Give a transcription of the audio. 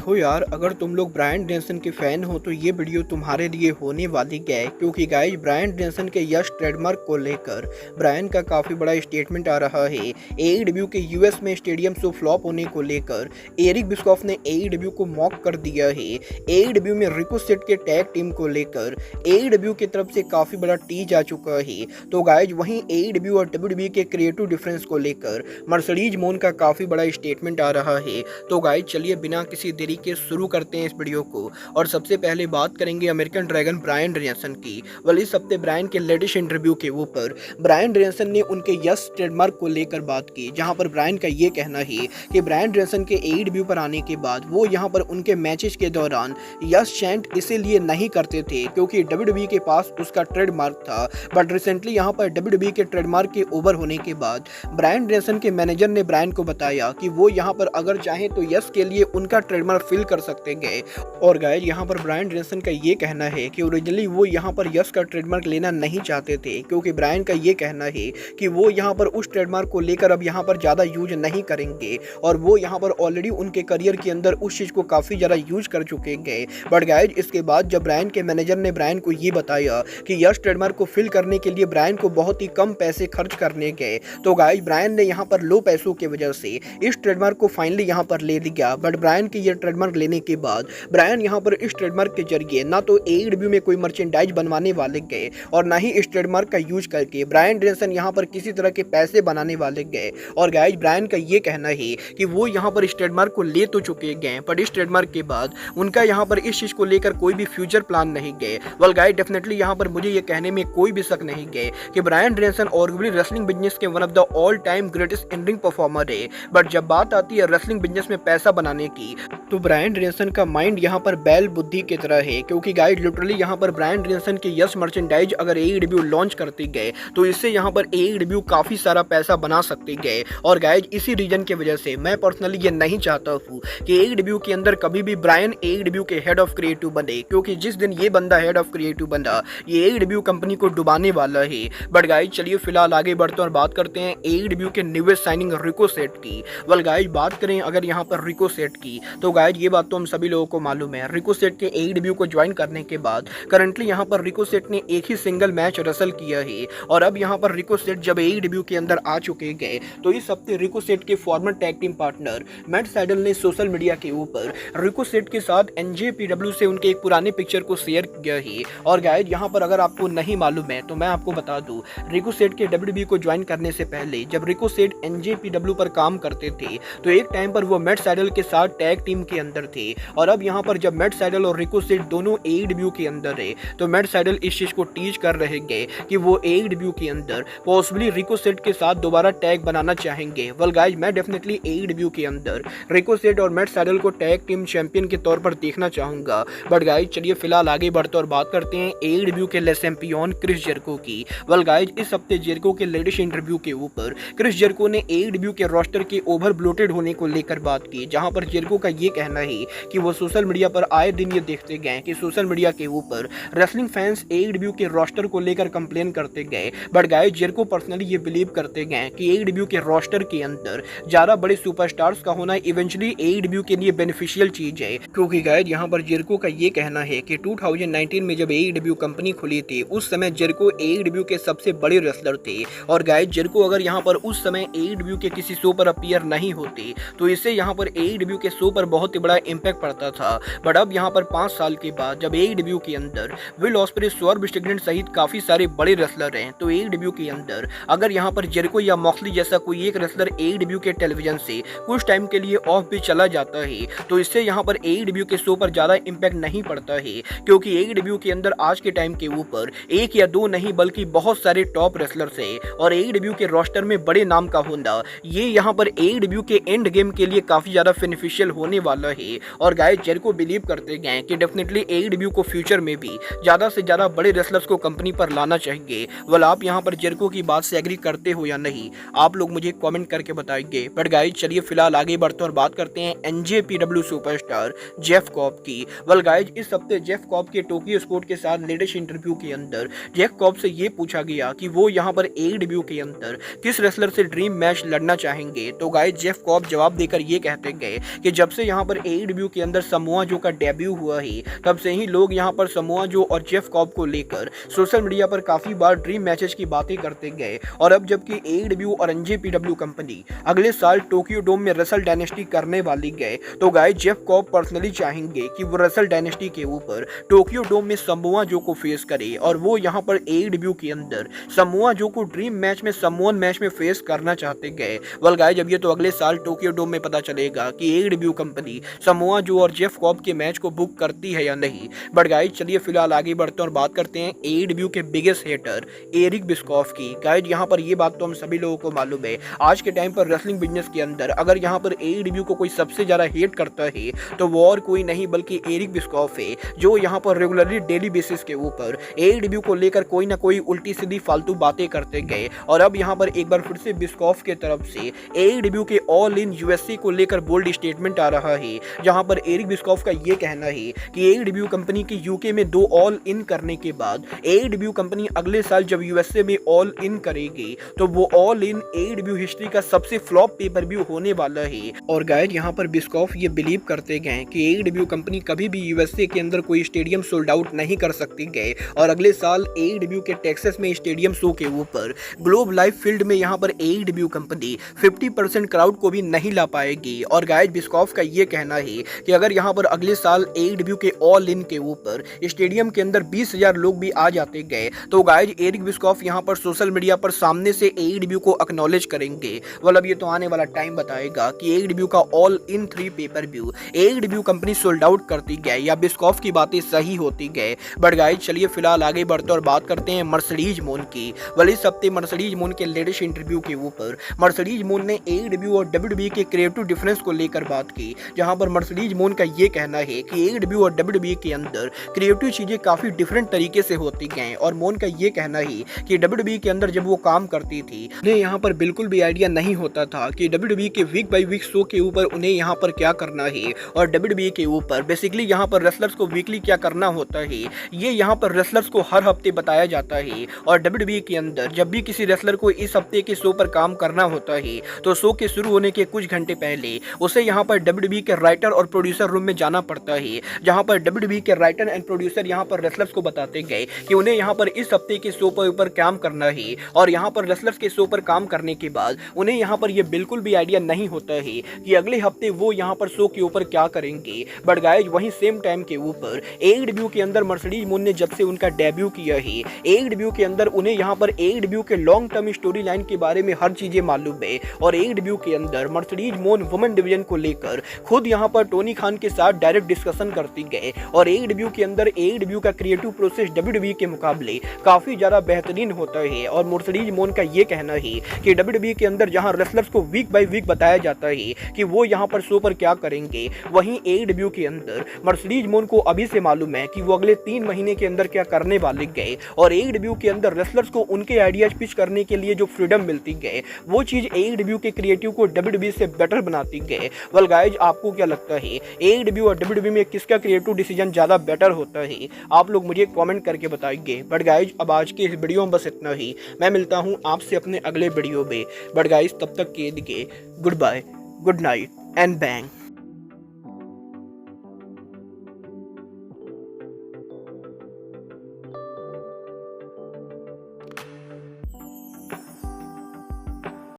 देखो यार, अगर तुम लोग ब्रायन डेनिसन के फैन हो तो ये वीडियो तुम्हारे लिए होने वाली है, क्योंकि गाइस ब्रायन डेनिसन के यश ट्रेडमार्क को लेकर ब्रायन का काफ़ी बड़ा स्टेटमेंट आ रहा है। एईडब्ल्यू के यूएस में स्टेडियम शो फ्लॉप होने को लेकर एरिक बिस्कॉफ ने एईडब्ल्यू को मॉक कर दिया है। एईडब्ल्यू में रिको सेट के टैग टीम को लेकर एईडब्ल्यू की तरफ से काफ़ी बड़ा टीज आ चुका है। तो गाइस वहीं एईडब्ल्यू और डब्ल्यूडब्ल्यूई के क्रिएटिव डिफरेंस को लेकर मर्सिडीज मोन का काफ़ी बड़ा स्टेटमेंट आ रहा है। तो गाइस चलिए बिना किसी देरी के शुरू करते हैं इस वीडियो को। और सबसे पहले बात करेंगे अमेरिकन ड्रैगन ब्रायन डेनिसन की। वल इस हफ्ते ब्रायन के लेटेस्ट इंटरव्यू के ऊपर ब्रायन डेनिसन ने उनके यश ट्रेडमार्क को लेकर बात की, जहां पर ब्रायन का ये कहना है कि ब्रायन डेनिसन के एईडब्ल्यू पर आने के बाद वो यहां पर उनके मैचेस के दौरान यश चैंट इसीलिए नहीं करते थे क्योंकि डब्ल्यूडब्ल्यूई के पास उसका ट्रेडमार्क था। बट रिसेंटली यहां पर डब्ल्यूडब्ल्यूई के ट्रेडमार्क के ओवर होने के बाद ब्रायन डेनिसन के मैनेजर ने ब्रायन को बताया कि वो यहां पर अगर चाहें तो यश के लिए उनका ट्रेडमार्क फिल कर सकते हैं। और गाइस यहाँ पर ब्रायन डेनिसन का ये कहना है कि ओरिजिनली वो यहाँ पर यश का ट्रेडमार्क लेना नहीं चाहते थे, क्योंकि ब्रायन का ये कहना है कि वो यहाँ पर उस ट्रेडमार्क को लेकर अब यहाँ पर ज़्यादा यूज नहीं करेंगे और वो यहाँ पर ऑलरेडी उनके करियर के अंदर उस चीज़ को काफ़ी ज़्यादा यूज कर चुके हैं। बट गाइस इसके बाद जब ब्रायन के मैनेजर ने ब्रायन को ये बताया कि यश ट्रेडमार्क को फिल करने के लिए ब्रायन को बहुत ही कम पैसे खर्च करने गए, तो गाइस ब्रायन ने यहाँ पर लो पैसों की वजह से इस ट्रेडमार्क को फाइनली यहाँ पर ले लिया। बट ब्रायन की ये ट्रेडमार्क लेने के बाद ब्रायन यहाँ पर इस ट्रेडमार्क के जरिए ना तो एईडब्ल्यू में कोई मर्चेंडाइज बनवाने वाले गए और ना ही इस ट्रेडमार्क का यूज करके ब्रायन डेनिसन यहाँ पर किसी तरह के पैसे बनाने वाले गए। और गाइस ब्रायन का ये कहना है कि वो यहाँ पर इस ट्रेडमार्क को ले तो चुके गए, पर इस ट्रेडमार्क के बाद उनका यहाँ पर इस चीज को लेकर कोई भी फ्यूचर प्लान नहीं गए। वेल गाइस डेफिनेटली यहाँ पर मुझे ये कहने में कोई भी शक नहीं गए कि Brian Denison arguably wrestling business के one of the all time greatest in ring performer है। बट जब बात आती है रेसलिंग बिजनेस में पैसा बनाने की, तो ब्रायन डेनिसन का माइंड यहाँ पर बैल बुद्धि की तरह है, क्योंकि गाइस लिटरली यहाँ पर ब्रायन डेनिसन के यस मर्चेंडाइज अगर एईडब्ल्यू लॉन्च करते गए तो इससे यहाँ पर एईडब्ल्यू काफी सारा पैसा बना सकते गए। और गाइस इसी रीजन की वजह से मैं पर्सनली ये नहीं चाहता हूँ कि एईडब्ल्यू के अंदर कभी भी ब्रायन एईडब्ल्यू के हेड ऑफ क्रिएटिव बने, क्योंकि जिस दिन ये बंदा हेड ऑफ क्रिएटिव बना ये एईडब्ल्यू कंपनी को डुबाने वाला है। बट गाइस चलिए फिलहाल आगे बढ़ते और बात करते हैं एईडब्ल्यू के न्यूएस्ट साइनिंग रिको सेट की। वेल गाइस बात करें अगर यहाँ पर रिको सेट की, तो गाइस ये बात तो हम सभी लोगों को मालूम है, रिको सेट के एईडब्ल्यू को ज्वाइन करने के बाद करंटली यहाँ पर रिको सेट ने एक ही सिंगल मैच रसल किया है। और अब यहाँ पर रिको सेट जब एईडब्ल्यू के अंदर आ चुके गए तो इस हफ्ते रिको सेट के former tag team partner Matt Sydal ने सोशल मीडिया के ऊपर रिको सेट के साथ एनजेपीडब्ल्यू से उनके एक पुराने पिक्चर को शेयर किया है। और गाइस यहाँ पर अगर आपको नहीं मालूम है तो मैं आपको बता दूं, रिको सेट के डब्ल्यूडब्ल्यूई को ज्वाइन करने से पहले जब रिको सेट एनजेपीडब्ल्यू पर काम करते थे तो एक टाइम पर वो मैट सैडल के साथ टैग टीम के अंदर थे। और अब यहाँ पर जब मैट सैडल और रिको सेट दोनों एईडब्ल्यू के अंदर है तो मैट सैडल इस चीज को टीच कर रहे हैं कि वो एईडब्ल्यू के अंदर पॉसिबली रिको सेट के साथ दोबारा टैग बनाना चाहेंगे। वेल गाइस मैं डेफिनेटली एईडब्ल्यू के अंदर रिको सेट और मैट सैडल को टैग टीम चैंपियन के तौर पर देखना चाहूंगा। बट गाइस चलिए फिलहाल आगे बढ़ते और बात करते हैं एईडब्ल्यू के लेस चैंपियन क्रिस जेरिको की। वेल गाइस इस हफ्ते जेरिको के लेटेस्ट इंटरव्यू के ऊपर क्रिस जेरिको ने एईडब्ल्यू के रोस्टर के ओवर ब्लोटेड होने को लेकर बात की, जहां पर जेरिको का ये कहना है कि वो सोशल मीडिया पर आए दिन ये देखते गए कि सोशल मीडिया के ऊपर रेसलिंग फैंस एईडब्ल्यू के रोस्टर को लेकर कंप्लेन करते गए। बट गाइस जेरिको पर्सनली ये बिलीव करते गए कि एईडब्ल्यू के रोस्टर के अंदर ज्यादा बड़े सुपरस्टार्स का होना इवेंचुअली एईडब्ल्यू के लिए बेनिफिशियल चीज है। क्योंकि गाइस यहाँ पर जेरिको का ये कहना है कि 2019 में जब एईडब्ल्यू कंपनी खुली थी उस समय जेरिको एईडब्ल्यू के सबसे बड़े रेसलर थे। और गाइस जेरिको अगर यहाँ पर उस समय एईडब्ल्यू के किसी शो पर अपीयर नहीं होते तो इससे यहाँ पर एईडब्ल्यू के शो पर बहुत ही बड़ा इम्पैक्ट पड़ता था। बट अब यहाँ पर 5 साल के बाद जब एईडब्ल्यू के अंदर विल ऑस्प्रे, स्वॉर्ब स्टिगलेंड सहित काफी सारे बड़े रेसलर हैं, तो एईडब्ल्यू के अंदर अगर यहाँ पर जेरिको या मॉक्सली जैसा कोई एक रेसलर एईडब्ल्यू के टेलीविजन से कुछ टाइम के लिए ऑफ भी चला जाता है तो इससे यहाँ पर एईडब्ल्यू के शो पर ज्यादा इम्पैक्ट नहीं पड़ता है, क्योंकि एईडब्ल्यू के अंदर आज के टाइम के ऊपर एक या दो नहीं बल्कि बहुत सारे टॉप रेसलर्स है। और एईडब्ल्यू के रोस्टर में बड़े नाम का होना ये यहाँ पर एईडब्ल्यू के एंड गेम के लिए काफी ज्यादा बेनिफिशियल होने वाला है। और गाइस जेरिको बिलीव करते गए कि डेफिनेटली एईडब्ल्यू को फ्यूचर में भी ज्यादा से ज्यादा बड़े रेसलर्स को कंपनी पर लाना चाहिए। वेल आप यहाँ पर जेरिको की बात से एग्री करते हो या नहीं, आप लोग मुझे कमेंट करके बताइए। बट गाइस चलिए फिलहाल आगे बढ़ते और बात करते हैं एनजेपीडब्ल्यू सुपरस्टार जेफ कॉब की। वेल गाइस इस हफ्ते जेफ कॉब के टोक्यो स्पोर्ट के साथ लेटेस्ट इंटरव्यू के अंदर जेफ कॉब से ये पूछा गया कि वो यहाँ पर एईडब्ल्यू के अंदर किस रेसलर से ड्रीम मैच लड़ना चाहेंगे। तो गाइस जेफ कॉब जवाब देकर ये कहते गए कि जब से यहाँ पर पर एईडब्ल्यू के अंदर समोआ जो का डेब्यू हुआ है, तब से ही लोग यहाँ पर समोआ जो और जेफ कॉब को लेकर सोशल मीडिया पर काफी बार ड्रीम मैचेस की बातें करते गए। और अब जबकि एईडब्ल्यू और एनजेपीडब्ल्यू कंपनी अगले साल टोक्यो डोम में रसल डायनेस्टी करने वाली गए, तो गाइस जेफ कॉब पर्सनली चाहेंगे कि वो रसल डायनेस्टी के ऊपर टोक्यो डोम में समोआ जो को फेस करे और वो यहाँ पर एईडब्ल्यू के अंदर समोआ जो को ड्रीम मैच में समोन मैच में फेस करना चाहते गए। वेल गाइस जब ये तो अगले साल टोक्यो डोम में पता चलेगा कि एईडब्ल्यू कंपनी समोआ जो और जेफ कॉब के मैच को बुक करती है या नहीं। बट गाइस चलिए फिलहाल आगे बढ़ते हैं और बात करते हैं एईडब्ल्यू के बिगेस्ट हेटर एरिक बिस्कॉफ की। गाइस यहाँ पर ये बात तो हम सभी लोगों को मालूम है, आज के टाइम पर रेसलिंग बिजनेस के अंदर अगर यहाँ पर एईडब्ल्यू को कोई सबसे ज्यादा हेट करता है तो वो और कोई नहीं बल्कि एरिक बिस्कॉफ है, जो यहाँ पर रेगुलरली डेली बेसिस के ऊपर एईडब्ल्यू को लेकर कोई ना कोई उल्टी सीधी फालतू बातें करते गए। और अब यहाँ पर एक बार फिर से बिस्कॉफ के तरफ से एईडब्ल्यू के ऑल इन यूएसए को लेकर बोल्ड स्टेटमेंट आ रहा है, जहां पर एरिक बिस्कॉफ का ये कहना है कि एईडब्ल्यू कंपनी के यूके में 2 ऑल इन करने के बाद एईडब्ल्यू कंपनी अगले साल जब यूएसए में ऑल इन करेगी तो वो ऑल इन एईडब्ल्यू हिस्ट्री का सबसे फ्लॉप पेपर व्यू होने वाला है। और गाइस यहाँ पर बिस्कॉफ ये बिलीव करते गए कि एईडब्ल्यू कंपनी कभी भी यूएसए के अंदर कोई स्टेडियम सोल्ड आउट नहीं कर सकती गए और अगले साल एईडब्ल्यू के टेक्सास में स्टेडियम शो के ऊपर ग्लोब लाइव फील्ड में यहाँ पर एईडब्ल्यू कंपनी 50% क्राउड को भी नहीं ला पाएगी। और गाइस बिस्कॉफ का ये कहना है कि अगर यहाँ पर अगले साल एईडब्ल्यू के ऑल इन के ऊपर स्टेडियम के अंदर 20,000 लोग भी आ जाते गए तो गाइस एरिक बिस्कॉफ यहाँ पर सोशल मीडिया पर सामने से एईडब्ल्यू को एक्नॉलेज करेंगे। मतलब ये तो आने वाला टाइम बताएगा कि एईडब्ल्यू का all in 3 pay per view AEW company sold out करती गए या बिस्कॉफ की बातें सही होती गए। बट गाइस चलिए फिलहाल आगे बढ़ते और बात करते हैं मर्सिडीज मून की। वाले इस हफ्ते मर्सिडीज मून के लेटेस्ट इंटरव्यू के ऊपर मर्सिडीज मून ने एईडब्ल्यू और डब्ल्यूडब्ल्यूई के क्रिएटिव डिफरेंस को लेकर बात की, जहां पर मर्सिडीज मून का ये कहना है कि एईडब्ल्यू और डब्ल्यूडब्ल्यूई के अंदर क्रिएटिव चीजें काफी डिफरेंट तरीके से होती गए। और मून का ये कहना है कि डब्ल्यूडब्ल्यूई के अंदर जब वो काम करती थी उन्हें यहाँ पर बिल्कुल भी आइडिया नहीं होता था कि डब्ल्यूडब्ल्यूई के वीक बाय वीक शो के ऊपर उन्हें यहाँ पर क्या करना है और डब्ल्यूडब्ल्यूई के ऊपर बेसिकली यहाँ पर रेसलर्स को वीकली क्या करना होता है ये यहाँ पर रेसलर्स को हर हफ्ते बताया जाता है। और डब्ल्यूडब्ल्यूई के अंदर जब भी किसी रेसलर को इस हफ्ते के शो पर काम करना होता है तो शो के शुरू होने के कुछ घंटे पहले उसे यहाँ पर डब्ल्यूडब्ल्यूई के राइटर और प्रोड्यूसर रूम में जाना पड़ता है, जहाँ पर डब्ल्यूडब्ल्यूई के राइटर एंड प्रोड्यूसर यहाँ पर रेसलर्स को बताते गए कि उन्हें यहाँ पर इस हफ्ते के शो पर ऊपर काम करना है। और यहाँ पर रेसलर्स के शो पर काम करने के बाद उन्हें यहाँ पर यह बिल्कुल भी आइडिया नहीं होता है कि अगले हफ्ते वो यहाँ पर शो के ऊपर क्या करेंगे। बट गाइस वहीं सेम टाइम के ऊपर एईडब्ल्यू के अंदर मर्सिडीज मून ने जब से उनका डेब्यू किया है एईडब्ल्यू के अंदर उन्हें यहाँ पर एईडब्ल्यू के लॉन्ग टर्म स्टोरी लाइन के बारे में हर चीजें मालूम है। और एईडब्ल्यू के अंदर मर्सिडीज मून वुमेन डिवीजन को लेकर खुद यहाँ पर टोनी खान के साथ डायरेक्ट डिस्कशन करती गए। और एईडब्ल्यू के अंदर एईडब्ल्यू का क्रिएटिव प्रोसेस डब्ल्यूडब्ल्यूई के मुकाबले काफी ज्यादा बेहतरीन होता है। और मर्सिडीज मून का ये कहना है कि डब्ल्यूडब्ल्यूई के अंदर जहां रेसलर्स को वीक बाय वीक बताया जाता है कि वो यहां पर शो पर क्या करेंगे, वहीं एईडब्ल्यू के अंदर मर्सिडीज मून को अभी से मालूम है कि वो अगले 3 महीने के अंदर क्या करने वाले गए। और एईडब्ल्यू के अंदर रेसलर्स को उनके आइडियाज पिच करने के लिए जो फ्रीडम मिलती गए वो चीज एईडब्ल्यू के क्रिएटिव को डब्ल्यूडब्ल्यूई से बेटर बनाती गए। वेल गाइस आपको क्या लगता है एईडब्ल्यू और डब्ल्यूडब्ल्यूई में किसका क्रिएटिव डिसीजन ज्यादा बेटर होता है? आप लोग मुझे कमेंट करके बताइए। बट गाइस अब आज के इस वीडियो में बस इतना ही। मैं मिलता हूं आपसे अपने अगले वीडियो में। बट गाइस तब तक के लिए goodbye, good night and bang.